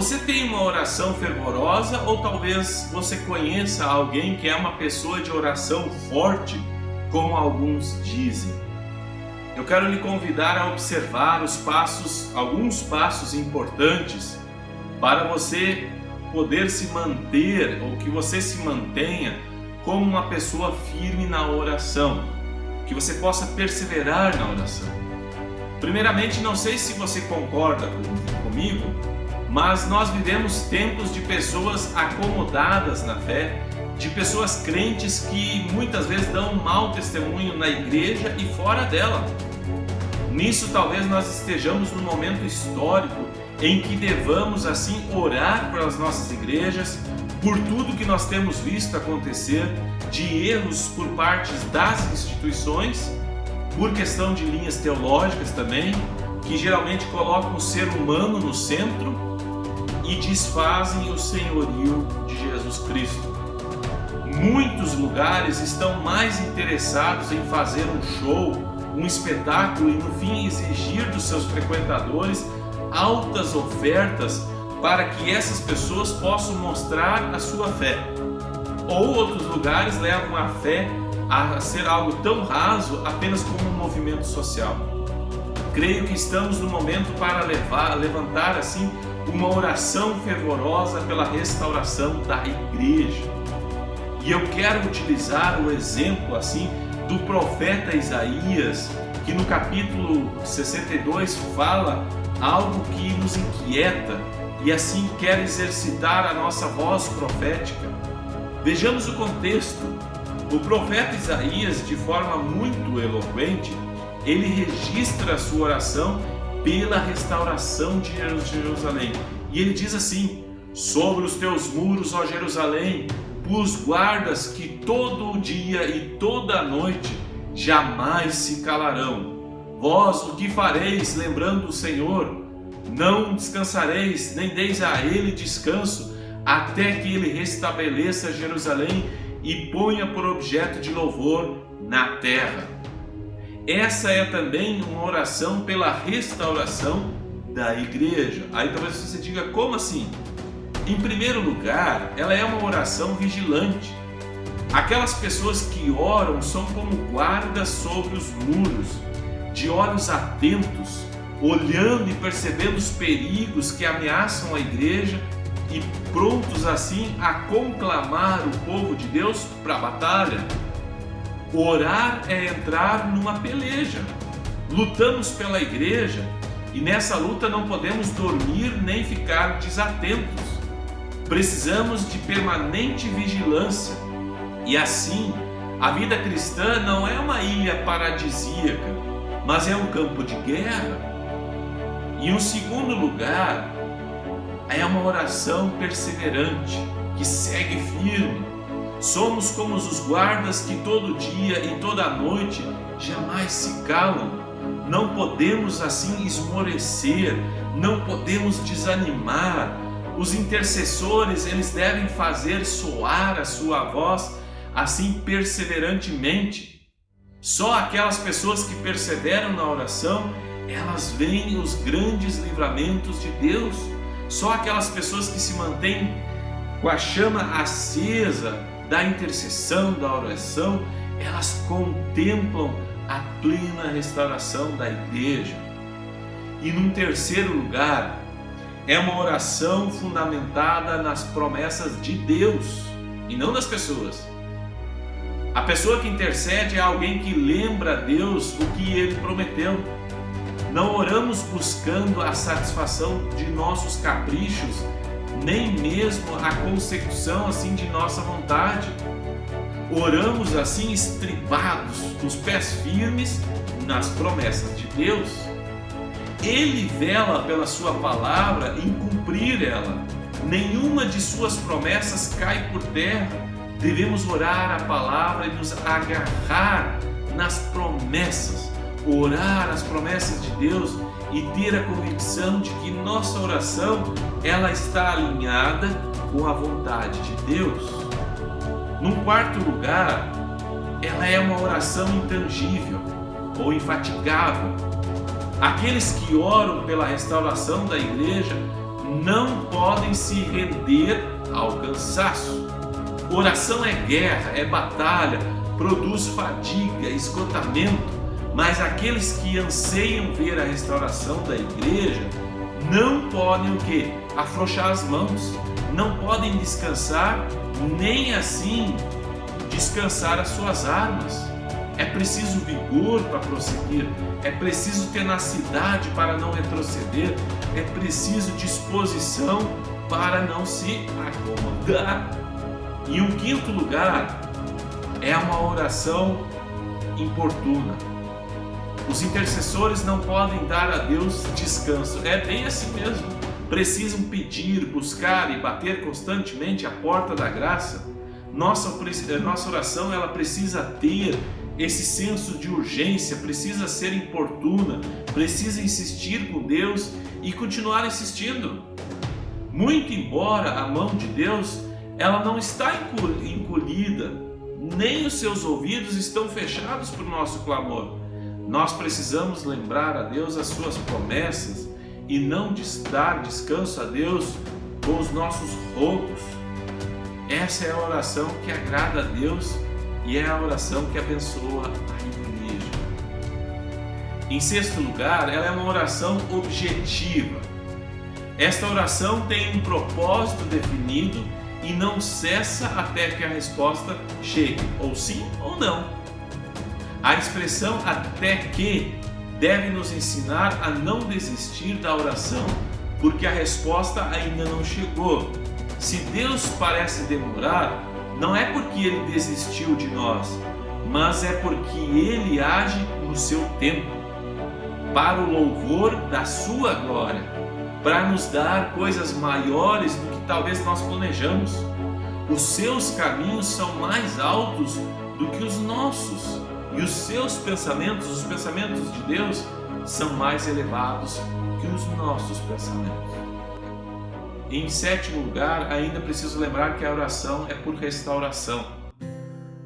Você tem uma oração fervorosa ou talvez você conheça alguém que é uma pessoa de oração forte, como alguns dizem? Eu quero lhe convidar a observar alguns passos importantes para você poder se manter ou que você se mantenha como uma pessoa firme na oração, que você possa perseverar na oração. Primeiramente, não sei se você concorda comigo, mas nós vivemos tempos de pessoas acomodadas na fé, de pessoas crentes que muitas vezes dão um mau testemunho na igreja e fora dela. Nisso talvez nós estejamos num momento histórico em que devamos assim orar pelas nossas igrejas, por tudo que nós temos visto acontecer, de erros por parte das instituições, por questão de linhas teológicas também, que geralmente colocam o ser humano no centro e desfazem o senhorio de Jesus Cristo. Muitos lugares estão mais interessados em fazer um show, um espetáculo e no fim exigir dos seus frequentadores altas ofertas para que essas pessoas possam mostrar a sua fé. Ou outros lugares levam a fé a ser algo tão raso apenas como um movimento social. Creio que estamos no momento para levantar assim uma oração fervorosa pela restauração da igreja. E eu quero utilizar o exemplo assim do profeta Isaías, que no capítulo 62 fala algo que nos inquieta e assim quer exercitar a nossa voz profética. Vejamos o contexto. O profeta Isaías, de forma muito eloquente, ele registra a sua oração pela restauração de Jerusalém. E ele diz assim: sobre os teus muros, ó Jerusalém, pus guardas que todo o dia e toda a noite jamais se calarão. Vós o que fareis, lembrando o Senhor? Não descansareis, nem deis a ele descanso, até que ele restabeleça Jerusalém e ponha por objeto de louvor na terra. Essa é também uma oração pela restauração da igreja. Aí talvez você diga, como assim? Em primeiro lugar, ela é uma oração vigilante. Aquelas pessoas que oram são como guardas sobre os muros, de olhos atentos, olhando e percebendo os perigos que ameaçam a igreja e prontos assim a conclamar o povo de Deus para a batalha. Orar é entrar numa peleja. Lutamos pela igreja e nessa luta não podemos dormir nem ficar desatentos. Precisamos de permanente vigilância. E assim, a vida cristã não é uma ilha paradisíaca, mas é um campo de guerra. E em segundo lugar, é uma oração perseverante, que segue firme. Somos como os guardas que todo dia e toda noite jamais se calam. Não podemos assim esmorecer, não podemos desanimar. Os intercessores, eles devem fazer soar a sua voz assim perseverantemente. Só aquelas pessoas que perseveram na oração, elas veem os grandes livramentos de Deus. Só aquelas pessoas que se mantêm com a chama acesa da intercessão, da oração, elas contemplam a plena restauração da igreja. E num terceiro lugar, é uma oração fundamentada nas promessas de Deus e não das pessoas. A pessoa que intercede é alguém que lembra a Deus o que Ele prometeu. Não oramos buscando a satisfação de nossos caprichos, nem mesmo a consecução assim de nossa vontade. Oramos assim estribados, com os pés firmes nas promessas de Deus. Ele vela pela sua palavra em cumprir ela. Nenhuma de suas promessas cai por terra. Devemos orar a palavra e nos agarrar nas promessas. Orar as promessas de Deus e ter a convicção de que nossa oração ela está alinhada com a vontade de Deus. Num quarto lugar, ela é uma oração intangível ou infatigável. Aqueles que oram pela restauração da igreja não podem se render ao cansaço. Oração é guerra, é batalha, produz fadiga, esgotamento, mas aqueles que anseiam ver a restauração da igreja não podem o quê? Afrouxar as mãos, não podem descansar, nem assim descansar as suas armas. É preciso vigor para prosseguir, é preciso tenacidade para não retroceder, é preciso disposição para não se acomodar. E um quinto lugar é uma oração importuna. Os intercessores não podem dar a Deus descanso. É bem assim mesmo. Precisam pedir, buscar e bater constantemente a porta da graça. Nossa oração ela precisa ter esse senso de urgência, precisa ser importuna, precisa insistir com Deus e continuar insistindo. Muito embora a mão de Deus ela não está encolhida, nem os seus ouvidos estão fechados para o nosso clamor. Nós precisamos lembrar a Deus as suas promessas e não dar descanso a Deus com os nossos rogos. Essa é a oração que agrada a Deus e é a oração que abençoa a igreja. Em sexto lugar, ela é uma oração objetiva. Esta oração tem um propósito definido e não cessa até que a resposta chegue, ou sim ou não. A expressão até que deve nos ensinar a não desistir da oração, porque a resposta ainda não chegou. Se Deus parece demorar, não é porque Ele desistiu de nós, mas é porque Ele age no seu tempo, para o louvor da sua glória, para nos dar coisas maiores do que talvez nós planejamos. Os seus caminhos são mais altos do que os nossos, e os seus pensamentos, os pensamentos de Deus, são mais elevados que os nossos pensamentos. Em sétimo lugar, ainda preciso lembrar que a oração é por restauração.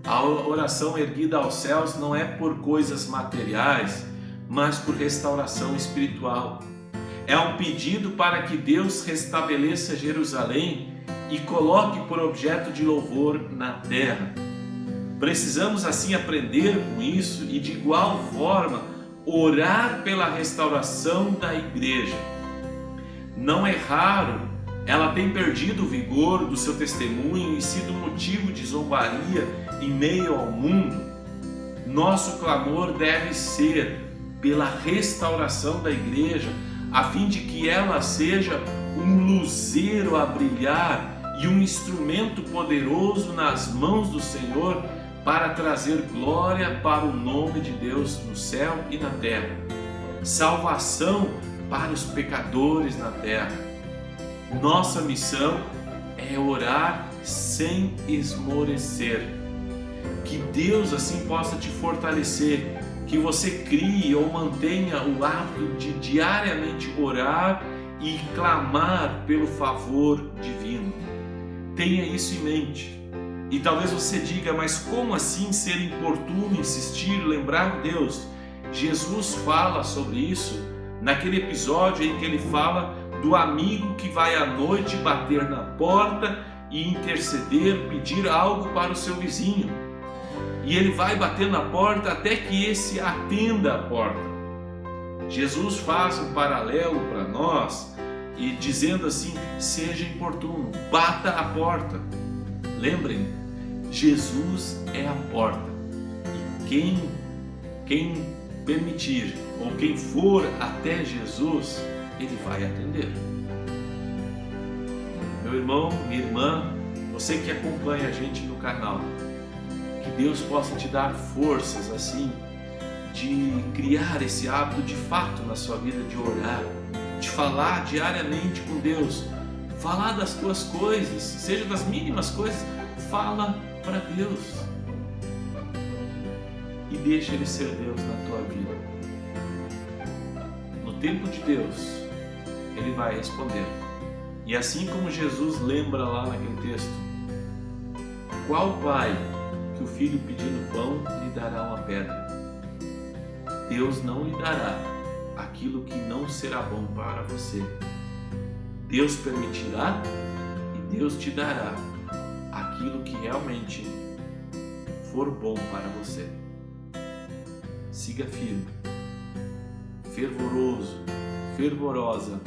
A oração erguida aos céus não é por coisas materiais, mas por restauração espiritual. É um pedido para que Deus restabeleça Jerusalém e coloque por objeto de louvor na terra. Precisamos assim aprender com isso e de igual forma orar pela restauração da igreja. Não é raro, ela tem perdido o vigor do seu testemunho e sido motivo de zombaria em meio ao mundo. Nosso clamor deve ser pela restauração da igreja, a fim de que ela seja um luzeiro a brilhar e um instrumento poderoso nas mãos do Senhor para trazer glória para o nome de Deus no céu e na terra, salvação para os pecadores na terra. Nossa missão é orar sem esmorecer. Que Deus assim possa te fortalecer, que você crie ou mantenha o hábito de diariamente orar e clamar pelo favor divino. Tenha isso em mente. E talvez você diga, mas como assim ser importuno, insistir, lembrar Deus? Jesus fala sobre isso naquele episódio em que ele fala do amigo que vai à noite bater na porta e interceder, pedir algo para o seu vizinho. E ele vai bater na porta até que esse atenda a porta. Jesus faz um paralelo para nós e dizendo assim, seja importuno, bata a porta. Lembrem, Jesus é a porta e quem permitir ou quem for até Jesus, Ele vai atender. Meu irmão, minha irmã, você que acompanha a gente no canal, que Deus possa te dar forças assim de criar esse hábito de fato na sua vida de orar, de falar diariamente com Deus, falar das tuas coisas, seja das mínimas coisas, fala para Deus e deixa Ele ser Deus na tua vida. No tempo de Deus, Ele vai responder. E assim como Jesus lembra lá naquele texto, qual pai que o filho pedindo pão lhe dará uma pedra? Deus não lhe dará aquilo que não será bom para você. Deus permitirá e Deus te dará aquilo que realmente for bom para você. Siga firme, fervoroso, fervorosa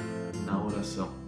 na oração.